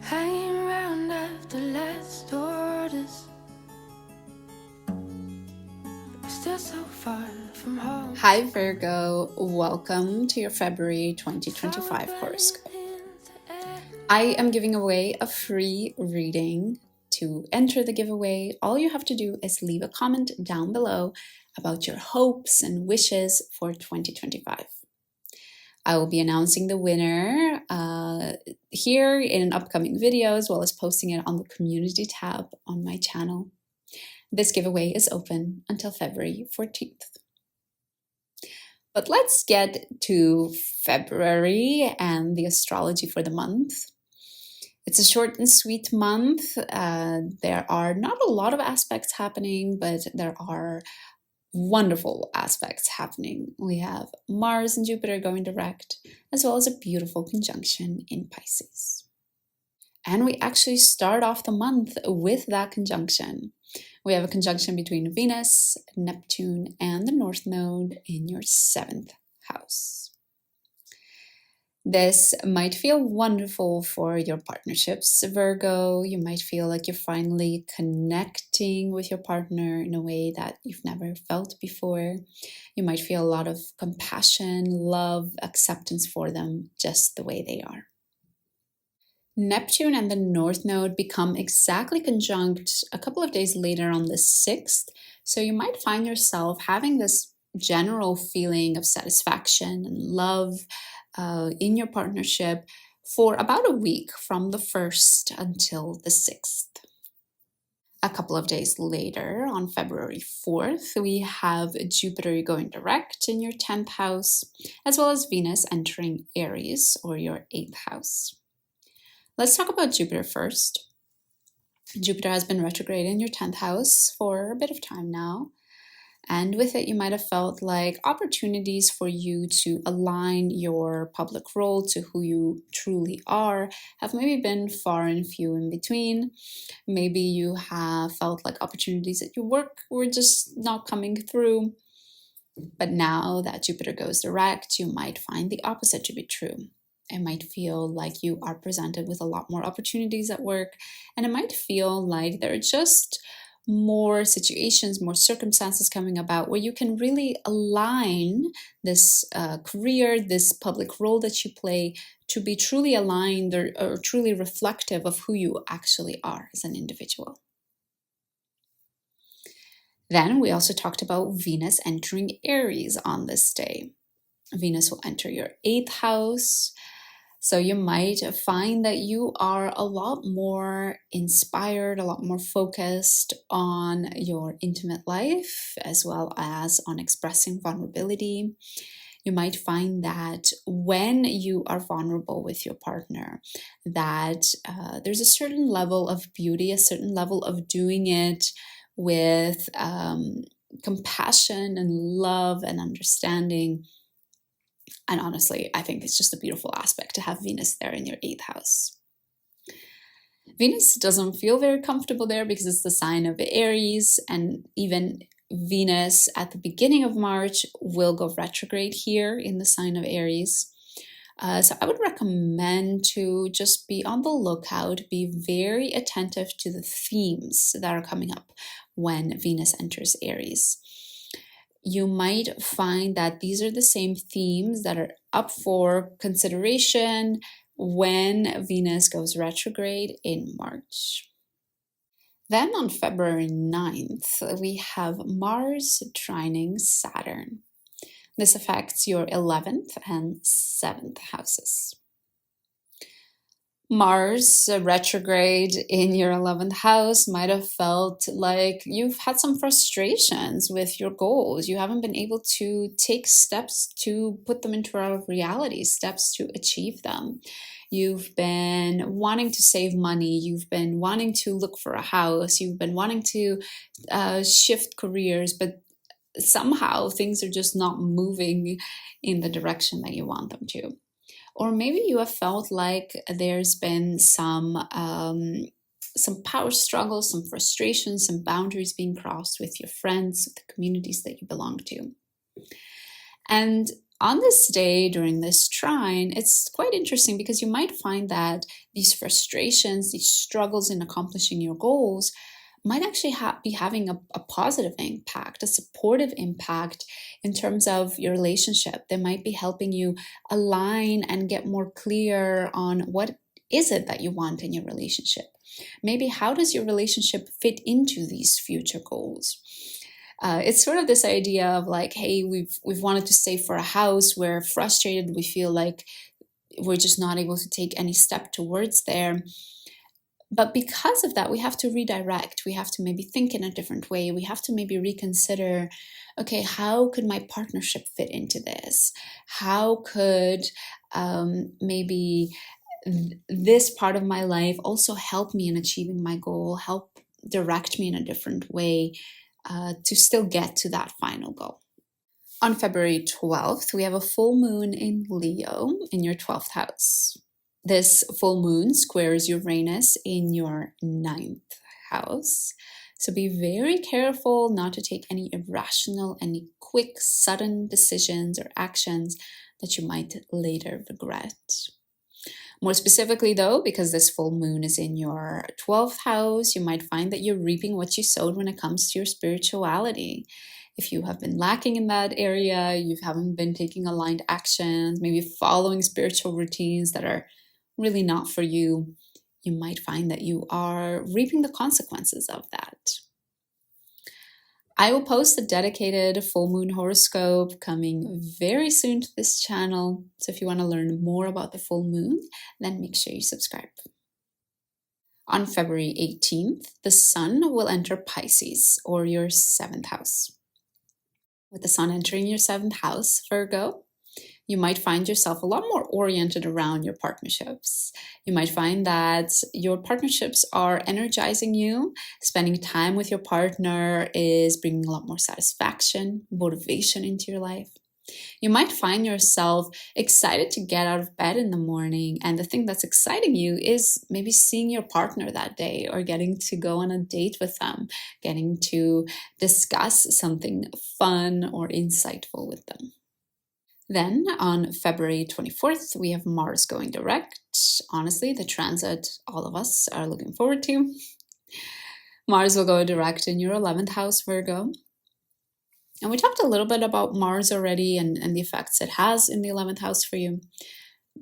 Hanging around after last orders, still so far from home. Hi Virgo, welcome to your February 2025 horoscope. I am giving away a free reading. To enter the giveaway, all you have to do is leave a comment down below about your hopes and wishes for 2025. I will be announcing the winner here in an upcoming video, as well as posting it on the community tab on my channel. This giveaway is open until February 14th. But let's get to February and the astrology for the month. It's a short and sweet month. There are not a lot of aspects happening, but there are wonderful aspects happening. We have Mars and Jupiter going direct, as well as a beautiful conjunction in Pisces. And we actually start off the month with that conjunction. We have a conjunction between Venus, Neptune, and the North Node in your 7th house. This might feel wonderful for your partnerships, Virgo. You might feel like you're finally connecting with your partner in a way that you've never felt before. You might feel a lot of compassion, love, acceptance for them just the way they are. Neptune and the North Node become exactly conjunct a couple of days later on the 6th, so you might find yourself having this general feeling of satisfaction and love in your partnership for about a week from the 1st until the 6th. A couple of days later, on February 4th, we have Jupiter going direct in your 10th house, as well as Venus entering Aries, or your 8th house. Let's talk about Jupiter first. Jupiter has been retrograde in your 10th house for a bit of time now. And with it, you might have felt like opportunities for you to align your public role to who you truly are have maybe been far and few in between. Maybe you have felt like opportunities at your work were just not coming through. But now that Jupiter goes direct, you might find the opposite to be true. It might feel like you are presented with a lot more opportunities at work, and it might feel like there are just more situations, more circumstances coming about where you can really align this career, this public role that you play to be truly aligned or truly reflective of who you actually are as an individual. Then we also talked about Venus entering Aries on this day. Venus will enter your 8th house. So you might find that you are a lot more inspired, a lot more focused on your intimate life, as well as on expressing vulnerability. You might find that when you are vulnerable with your partner, that there's a certain level of beauty, a certain level of doing it with compassion and love and understanding. And honestly, I think it's just a beautiful aspect to have Venus there in your 8th house. Venus doesn't feel very comfortable there because it's the sign of Aries, and even Venus at the beginning of March will go retrograde here in the sign of Aries. So I would recommend to just be on the lookout, be very attentive to the themes that are coming up when Venus enters Aries. You might find that these are the same themes that are up for consideration when Venus goes retrograde in March. Then on February 9th, we have Mars trining Saturn. This affects your 11th and 7th houses. Mars retrograde in your 11th house might have felt like you've had some frustrations with your goals. You haven't been able to take steps to put them into our reality, steps to achieve them. You've been wanting to save money. You've been wanting to look for a house. You've been wanting to shift careers, but somehow things are just not moving in the direction that you want them to. Or maybe you have felt like there's been some power struggles, some frustrations, some boundaries being crossed with your friends, with the communities that you belong to. And On this day, during this trine, it's quite interesting because you might find that these frustrations, these struggles in accomplishing your goals might actually be having a positive impact, a supportive impact in terms of your relationship. They might be helping you align and get more clear on what is it that you want in your relationship. Maybe how does your relationship fit into these future goals? It's sort of this idea of like, hey, we've wanted to save for a house. We're frustrated. We feel like we're just not able to take any step towards there. But because of that, we have to redirect. We have to maybe think in a different way. We have to maybe reconsider, okay, how could my partnership fit into this? How could maybe this part of my life also help me in achieving my goal, help direct me in a different way to still get to that final goal? On February 12th, we have a full moon in Leo in your 12th house. This full moon squares Uranus in your 9th house. So be very careful not to take any irrational, any quick, sudden decisions or actions that you might later regret. More specifically though, because this full moon is in your 12th house, you might find that you're reaping what you sowed when it comes to your spirituality. If you have been lacking in that area, you haven't been taking aligned actions, maybe following spiritual routines that are really not for you, you might find that you are reaping the consequences of that. I will post a dedicated full moon horoscope coming very soon to this channel. So if you want to learn more about the full moon, then make sure you subscribe. On February 18th, the sun will enter Pisces, or your 7th house. With the sun entering your 7th house, Virgo, you might find yourself a lot more oriented around your partnerships. You might find that your partnerships are energizing you. Spending time with your partner is bringing a lot more satisfaction, motivation into your life. You might find yourself excited to get out of bed in the morning, and the thing that's exciting you is maybe seeing your partner that day or getting to go on a date with them, getting to discuss something fun or insightful with them. Then on February 24th, we have Mars going direct. Honestly, the transit all of us are looking forward to. Mars will go direct in your 11th house, Virgo. And we talked a little bit about Mars already and the effects it has in the 11th house for you.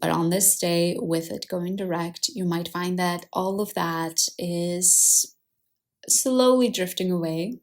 But on this day, with it going direct, you might find that all of that is slowly drifting away.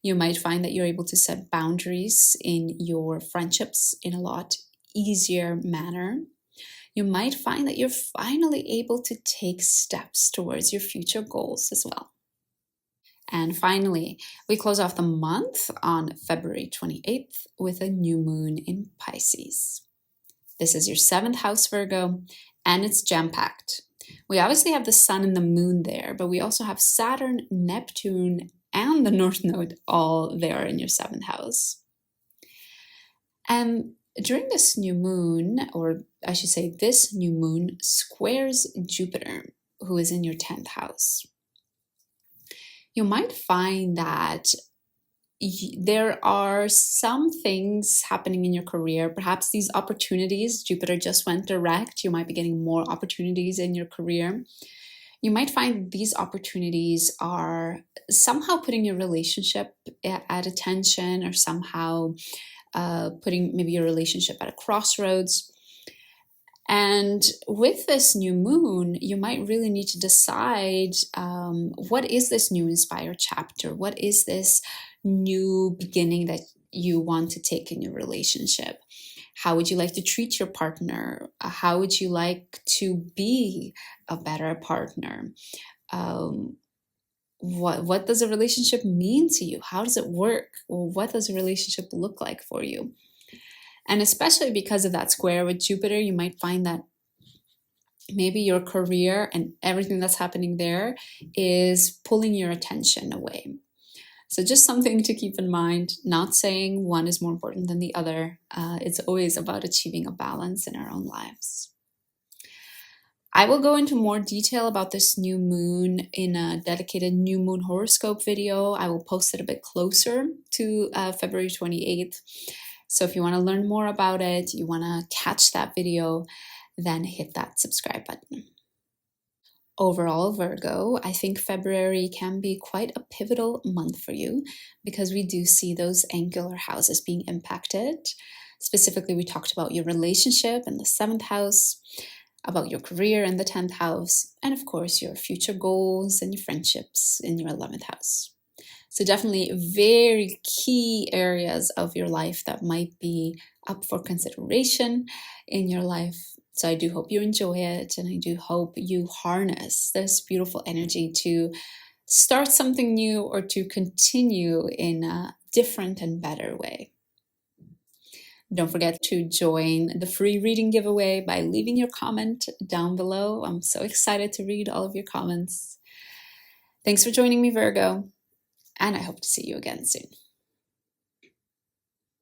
You might find that you're able to set boundaries in your friendships in a lot easier manner. You might find that you're finally able to take steps towards your future goals as well. And finally, we close off the month on February 28th with a new moon in Pisces. This is your 7th house, Virgo, and it's jam-packed. We obviously have the sun and the moon there, but we also have Saturn, Neptune, and the North Node all there in your 7th house. And during this new moon, or I should say this new moon, squares Jupiter, who is in your 10th house. You might find that there are some things happening in your career. Perhaps these opportunities, Jupiter just went direct. You might be getting more opportunities in your career. You might find these opportunities are somehow putting your relationship at attention, or somehow putting maybe your relationship at a crossroads. And with this new moon, you might really need to decide what is this new inspired chapter? What is this new beginning that you want to take in your relationship? How would you like to treat your partner? How would you like to be a better partner? What does a relationship mean to you? How does it work? Or what does a relationship look like for you? And especially because of that square with Jupiter, you might find that maybe your career and everything that's happening there is pulling your attention away. So just something to keep in mind, not saying one is more important than the other. It's always about achieving a balance in our own lives. I will go into more detail about this new moon in a dedicated new moon horoscope video. I will post it a bit closer to February 28th. So if you want to learn more about it, you want to catch that video, then hit that subscribe button. Overall, Virgo, I think February can be quite a pivotal month for you because we do see those angular houses being impacted. Specifically, we talked about your relationship in the 7th house, about your career in the 10th house, and of course, your future goals and your friendships in your 11th house. So definitely very key areas of your life that might be up for consideration in your life. So I do hope you enjoy it, and I do hope you harness this beautiful energy to start something new or to continue in a different and better way. Don't forget to join the free reading giveaway by leaving your comment down below. I'm so excited to read all of your comments. Thanks for joining me, Virgo, and I hope to see you again soon.